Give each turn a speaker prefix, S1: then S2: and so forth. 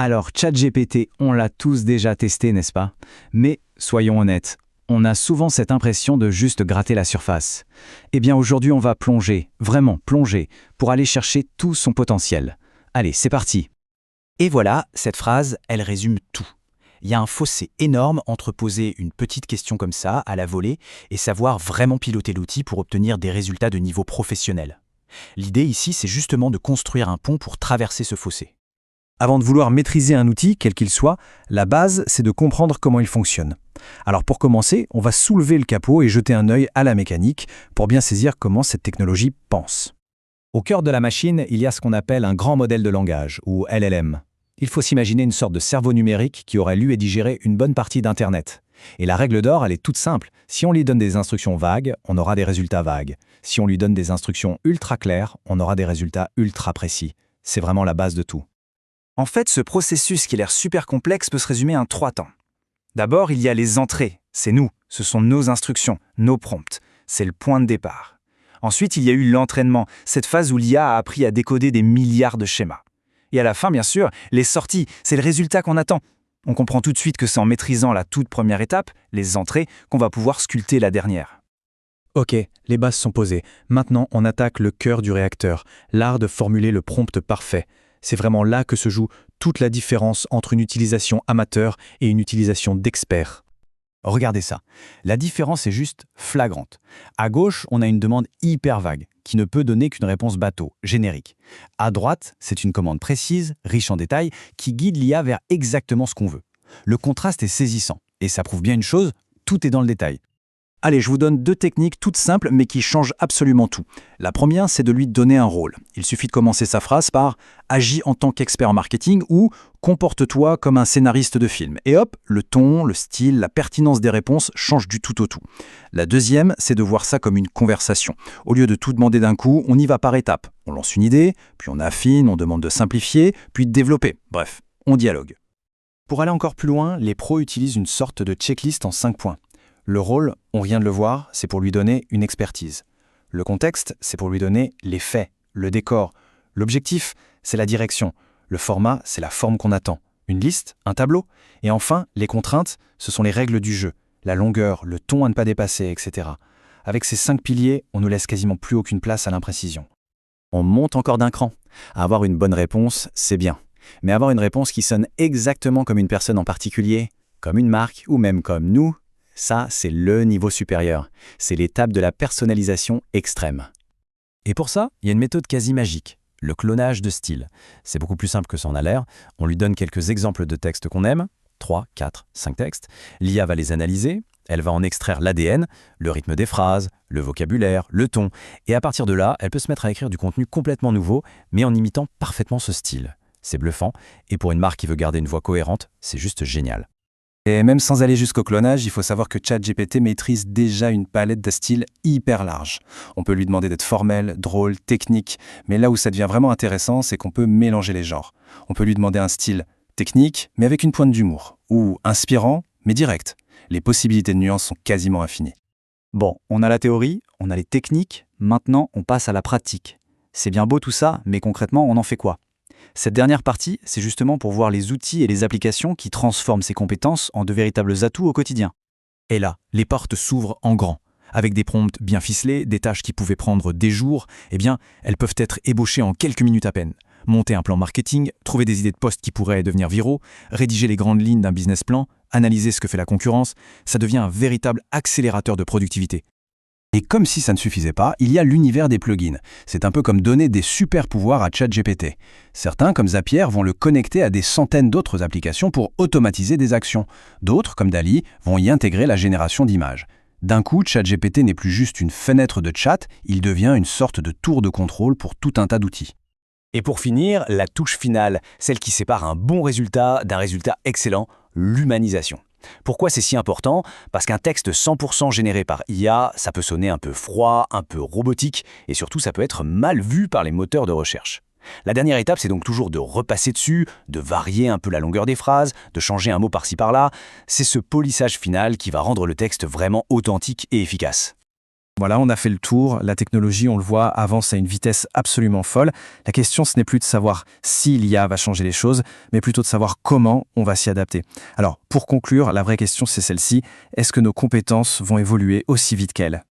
S1: Alors, ChatGPT, on l'a tous déjà testé, n'est-ce pas? Mais, soyons honnêtes, on a souvent cette impression de juste gratter la surface. Eh bien, aujourd'hui, on va plonger, vraiment plonger, pour aller chercher tout son potentiel. Allez, c'est parti.
S2: Et voilà, cette phrase, elle résume tout. Il y a un fossé énorme entre poser une petite question comme ça, à la volée, et savoir vraiment piloter l'outil pour obtenir des résultats de niveau professionnel. L'idée ici, c'est justement de construire un pont pour traverser ce fossé.
S3: Avant de vouloir maîtriser un outil, quel qu'il soit, la base, c'est de comprendre comment il fonctionne. Alors pour commencer, on va soulever le capot et jeter un œil à la mécanique pour bien saisir comment cette technologie pense.
S4: Au cœur de la machine, il y a ce qu'on appelle un grand modèle de langage, ou LLM. Il faut s'imaginer une sorte de cerveau numérique qui aurait lu et digéré une bonne partie d'Internet. Et la règle d'or, elle est toute simple. Si on lui donne des instructions vagues, on aura des résultats vagues. Si on lui donne des instructions ultra claires, on aura des résultats ultra précis. C'est vraiment la base de tout.
S2: En fait, ce processus qui a l'air super complexe peut se résumer en 3 temps. D'abord, il y a les entrées. C'est nous, ce sont nos instructions, nos prompts. C'est le point de départ. Ensuite, il y a eu l'entraînement, cette phase où l'IA a appris à décoder des milliards de schémas. Et à la fin, bien sûr, les sorties, c'est le résultat qu'on attend. On comprend tout de suite que c'est en maîtrisant la toute première étape, les entrées, qu'on va pouvoir sculpter la dernière.
S3: Ok, les bases sont posées. Maintenant, on attaque le cœur du réacteur, l'art de formuler le prompt parfait. C'est vraiment là que se joue toute la différence entre une utilisation amateur et une utilisation d'expert.
S2: Regardez ça. La différence est juste flagrante. À gauche, on a une demande hyper vague, qui ne peut donner qu'une réponse bateau, générique. À droite, c'est une commande précise, riche en détails, qui guide l'IA vers exactement ce qu'on veut. Le contraste est saisissant, et ça prouve bien une chose, tout est dans le détail.
S3: Allez, je vous donne 2 techniques toutes simples mais qui changent absolument tout. La première, c'est de lui donner un rôle. Il suffit de commencer sa phrase par « Agis en tant qu'expert en marketing » ou « Comporte-toi comme un scénariste de film ». Et hop, le ton, le style, la pertinence des réponses changent du tout au tout. La deuxième, c'est de voir ça comme une conversation. Au lieu de tout demander d'un coup, on y va par étapes. On lance une idée, puis on affine, on demande de simplifier, puis de développer. Bref, on dialogue.
S2: Pour aller encore plus loin, les pros utilisent une sorte de checklist en 5 points. Le rôle, on vient de le voir, c'est pour lui donner une expertise. Le contexte, c'est pour lui donner les faits, le décor. L'objectif, c'est la direction. Le format, c'est la forme qu'on attend. Une liste, un tableau. Et enfin, les contraintes, ce sont les règles du jeu. La longueur, le ton à ne pas dépasser, etc. Avec ces 5 piliers, on ne laisse quasiment plus aucune place à l'imprécision.
S4: On monte encore d'un cran. Avoir une bonne réponse, c'est bien. Mais avoir une réponse qui sonne exactement comme une personne en particulier, comme une marque ou même comme nous, ça, c'est le niveau supérieur. C'est l'étape de la personnalisation extrême. Et pour ça, il y a une méthode quasi magique, le clonage de style. C'est beaucoup plus simple que ça en a l'air. On lui donne quelques exemples de textes qu'on aime, 3, 4, 5 textes. L'IA va les analyser, elle va en extraire l'ADN, le rythme des phrases, le vocabulaire, le ton. Et à partir de là, elle peut se mettre à écrire du contenu complètement nouveau, mais en imitant parfaitement ce style. C'est bluffant, et pour une marque qui veut garder une voix cohérente, c'est juste génial.
S3: Et même sans aller jusqu'au clonage, il faut savoir que ChatGPT maîtrise déjà une palette de styles hyper large. On peut lui demander d'être formel, drôle, technique, mais là où ça devient vraiment intéressant, c'est qu'on peut mélanger les genres. On peut lui demander un style technique, mais avec une pointe d'humour, ou inspirant, mais direct. Les possibilités de nuances sont quasiment infinies.
S2: Bon, on a la théorie, on a les techniques, maintenant on passe à la pratique. C'est bien beau tout ça, mais concrètement, on en fait quoi ? Cette dernière partie, c'est justement pour voir les outils et les applications qui transforment ces compétences en de véritables atouts au quotidien.
S4: Et là, les portes s'ouvrent en grand. Avec des prompts bien ficelés, des tâches qui pouvaient prendre des jours, eh bien, elles peuvent être ébauchées en quelques minutes à peine. Monter un plan marketing, trouver des idées de posts qui pourraient devenir viraux, rédiger les grandes lignes d'un business plan, analyser ce que fait la concurrence, ça devient un véritable accélérateur de productivité.
S3: Et comme si ça ne suffisait pas, il y a l'univers des plugins. C'est un peu comme donner des super pouvoirs à ChatGPT. Certains, comme Zapier, vont le connecter à des centaines d'autres applications pour automatiser des actions. D'autres, comme DALL-E, vont y intégrer la génération d'images. D'un coup, ChatGPT n'est plus juste une fenêtre de chat, il devient une sorte de tour de contrôle pour tout un tas d'outils.
S2: Et pour finir, la touche finale, celle qui sépare un bon résultat d'un résultat excellent, l'humanisation. Pourquoi c'est si important ? Parce qu'un texte 100% généré par IA, ça peut sonner un peu froid, un peu robotique, et surtout ça peut être mal vu par les moteurs de recherche. La dernière étape, c'est donc toujours de repasser dessus, de varier un peu la longueur des phrases, de changer un mot par-ci par-là. C'est ce polissage final qui va rendre le texte vraiment authentique et efficace. Voilà, on a fait le tour. La technologie, on le voit, avance à une vitesse absolument folle. La question, ce n'est plus de savoir si l'IA va changer les choses, mais plutôt de savoir comment on va s'y adapter. Alors, pour conclure, la vraie question, c'est celle-ci. Est-ce que nos compétences vont évoluer aussi vite qu'elle ?